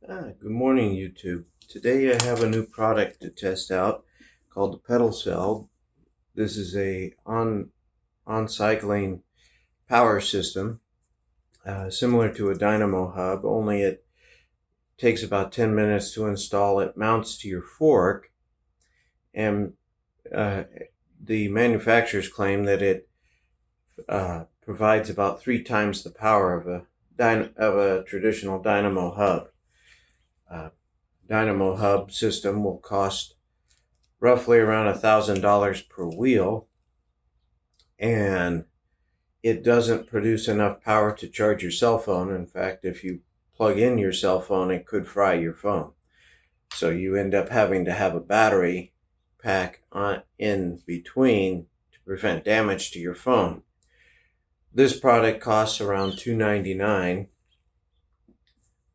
Good morning, YouTube. Today I have a new product to test out called the PedalCell. This is a on-cycling power system, similar to a Dynamo Hub, only it takes about 10 minutes to install. It mounts to your fork, and the manufacturers claim that it provides about 3 times the power of a traditional Dynamo Hub. Dynamo Hub system will cost roughly around $1,000 per wheel, and it doesn't produce enough power to charge your cell phone. In fact, if you plug in your cell phone, it could fry your phone. So you end up having to have a battery pack in between to prevent damage to your phone. This product costs around $2.99.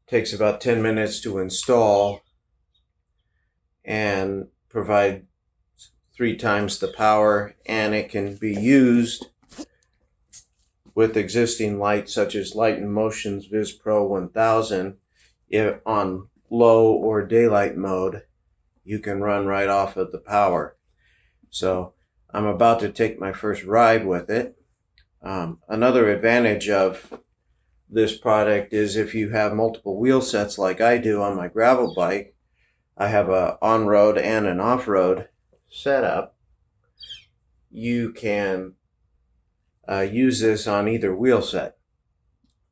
Takes about 10 minutes to install and provide 3 times the power, and it can be used with existing lights such as Light and Motion's Viz Pro 1000. If on low or daylight mode, you can run right off of the power. So I'm about to take my first ride with it. Another advantage of this product is if you have multiple wheel sets like I do on my gravel bike. I have a on-road and an off-road setup. You can use this on either wheel set.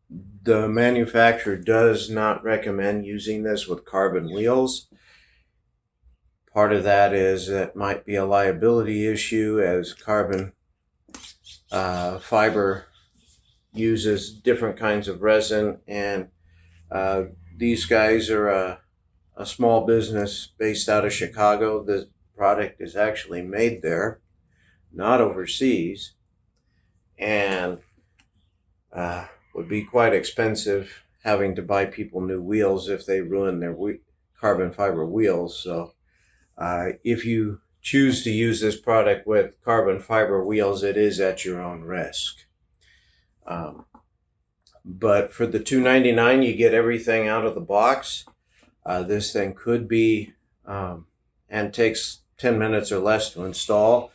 The manufacturer does not recommend using this with carbon wheels. Part of that is that might be a liability issue, as carbon fiber uses different kinds of resin, and these guys are a small business based out of Chicago. The product is actually made there, not overseas, and would be quite expensive having to buy people new wheels if they ruin their carbon fiber wheels. So if you choose to use this product with carbon fiber wheels, it is at your own risk. But for the $2.99, you get everything out of the box. This thing could be and takes 10 minutes or less to install.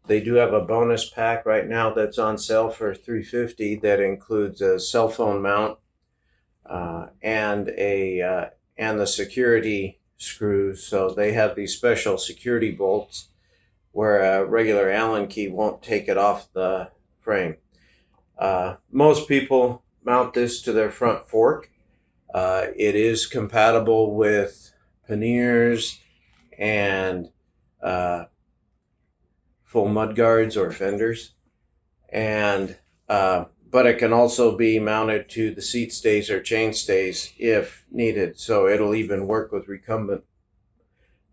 They do have a bonus pack right now that's on sale for $350 that includes a cell phone mount and the security screws. So they have these special security bolts where a regular Allen key won't take it off the frame. Most people mount this to their front fork. It is compatible with panniers and full mudguards or fenders, and but it can also be mounted to the seat stays or chain stays if needed. So it'll even work with recumbent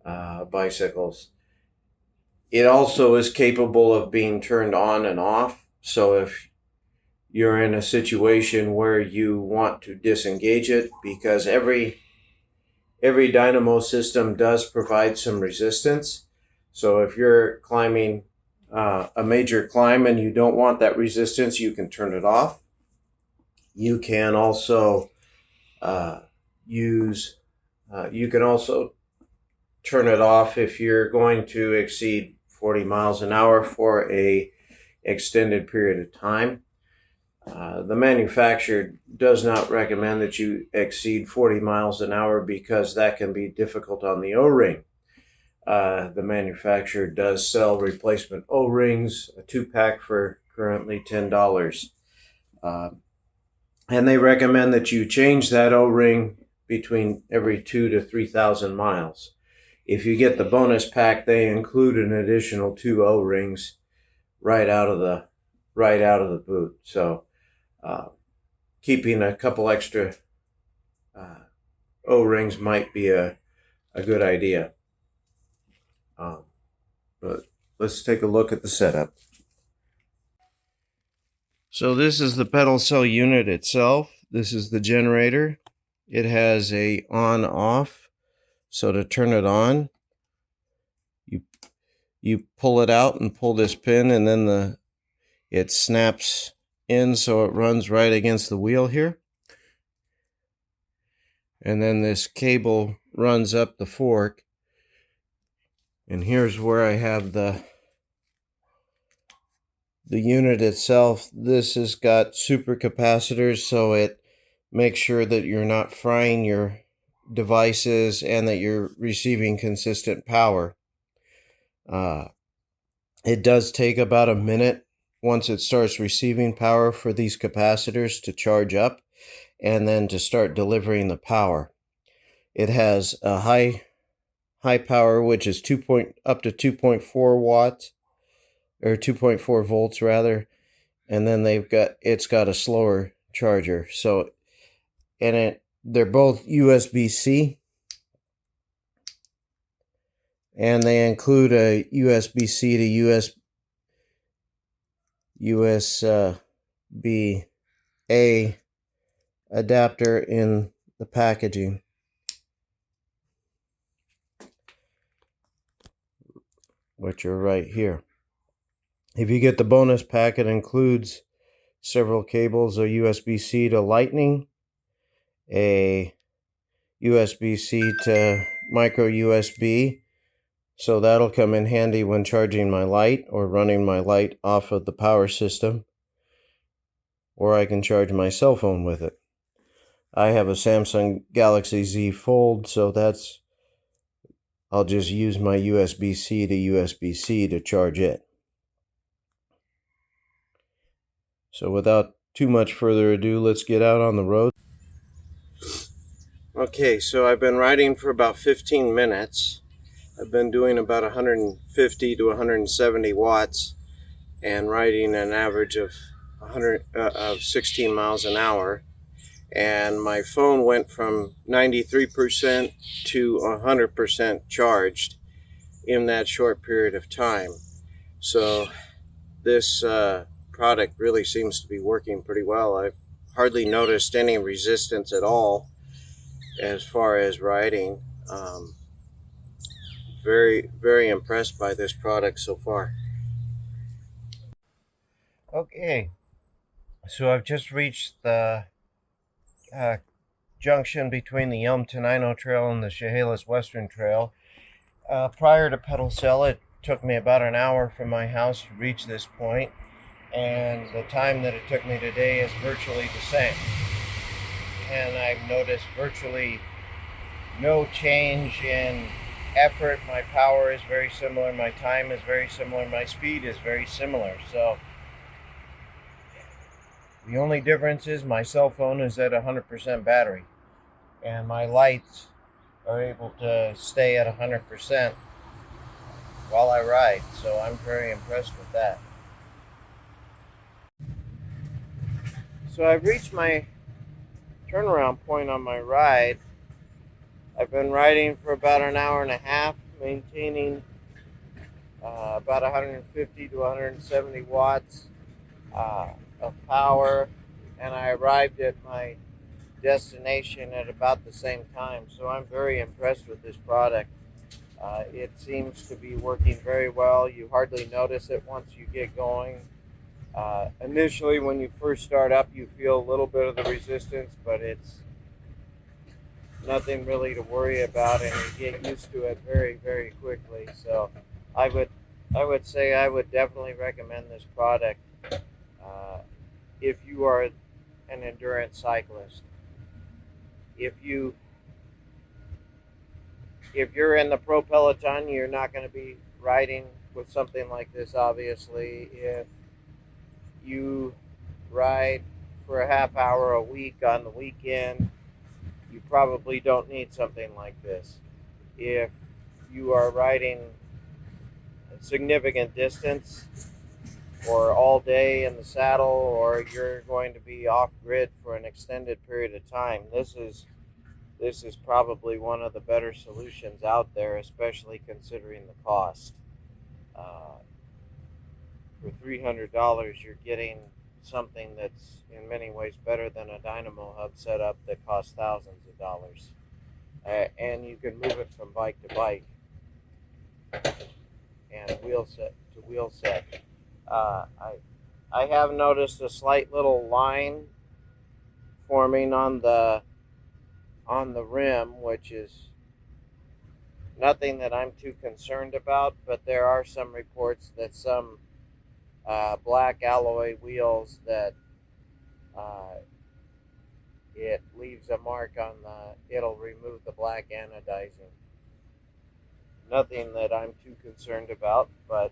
bicycles. It also is capable of being turned on and off. So if you're in a situation where you want to disengage it, because every dynamo system does provide some resistance. So if you're climbing a major climb and you don't want that resistance, you can turn it off. You can also you can also turn it off if you're going to exceed 40 miles an hour for a extended period of time. The manufacturer does not recommend that you exceed 40 miles an hour because that can be difficult on the O-ring. The manufacturer does sell replacement O-rings, a 2-pack for currently $10. And they recommend that you change that O-ring between every 2,000 to 3,000 miles. If you get the bonus pack, they include an additional 2 O-rings right out of the boot. So keeping a couple extra O-rings might be a good idea. But let's take a look at the setup. So this is the PedalCell unit itself. This is the generator. It has a on-off. So to turn it on, you pull it out and pull this pin, and then it snaps in so it runs right against the wheel here. and then this cable runs up the fork. And here's where I have the unit itself. This has got supercapacitors, so it makes sure that you're not frying your devices and that you're receiving consistent power. It does take about a minute once it starts receiving power for these capacitors to charge up and then to start delivering the power. It has a high power, which is up to 2.4 watts, or 2.4 volts rather, and then it's got a slower charger. So, and they're both USB-C, and they include a USB-C to USB-A adapter in the packaging, which are right here. If you get the bonus pack, it includes several cables, a USB-C to Lightning, a USB-C to micro USB, so that'll come in handy when charging my light or running my light off of the power system, or I can charge my cell phone with it. I have a Samsung Galaxy Z Fold, so I'll just use my USB-C to USB-C to charge it. So without too much further ado, let's get out on the road. Okay, so I've been riding for about 15 minutes. I've been doing about 150 to 170 watts and riding an average of 16 miles an hour. And my phone went from 93% to 100% charged in that short period of time. So this product really seems to be working pretty well. I've hardly noticed any resistance at all as far as riding. Very, very impressed by this product so far. Okay, so I've just reached the junction between the Yelm Tenino Trail and the Chehalis Western Trail. Prior to PedalCell, it took me about an hour from my house to reach this point, and the time that it took me today is virtually the same. And I've noticed virtually no change in effort. My power is very similar, my time is very similar, my speed is very similar. So the only difference is my cell phone is at 100% battery, and my lights are able to stay at 100% while I ride. So I'm very impressed with that. So I've reached my turnaround point on my ride. I've been riding for about an hour and a half, maintaining about 150 to 170 watts of power, and I arrived at my destination at about the same time. So I'm very impressed with this product. It seems to be working very well. You hardly notice it once you get going. Initially, when you first start up, you feel a little bit of the resistance, but it's nothing really to worry about, and you get used to it very, very quickly. So I would say I would definitely recommend this product if you are an endurance cyclist. If you're in the pro peloton, you're not going to be riding with something like this, obviously. If you ride for a half hour a week on the weekend, you probably don't need something like this. If you are riding a significant distance or all day in the saddle, or you're going to be off grid for an extended period of time, this is probably one of the better solutions out there, especially considering the cost. For $300, you're getting something that's in many ways better than a Dynamo Hub setup that costs thousands of dollars. And you can move it from bike to bike and wheel set to wheel set. I have noticed a slight little line forming on the on the rim, which is nothing that I'm too concerned about, but there are some reports that some black alloy wheels that uh, it leaves a mark on it'll remove the black anodizing. Nothing that I'm too concerned about, but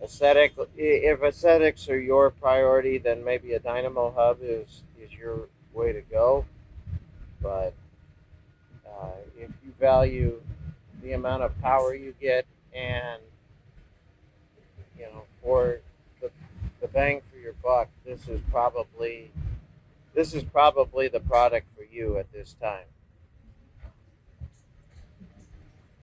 if aesthetics are your priority, then maybe a Dynamo Hub is your way to go. But if you value the amount of power you get and for the, the bang for your buck, this is probably the product for you at this time.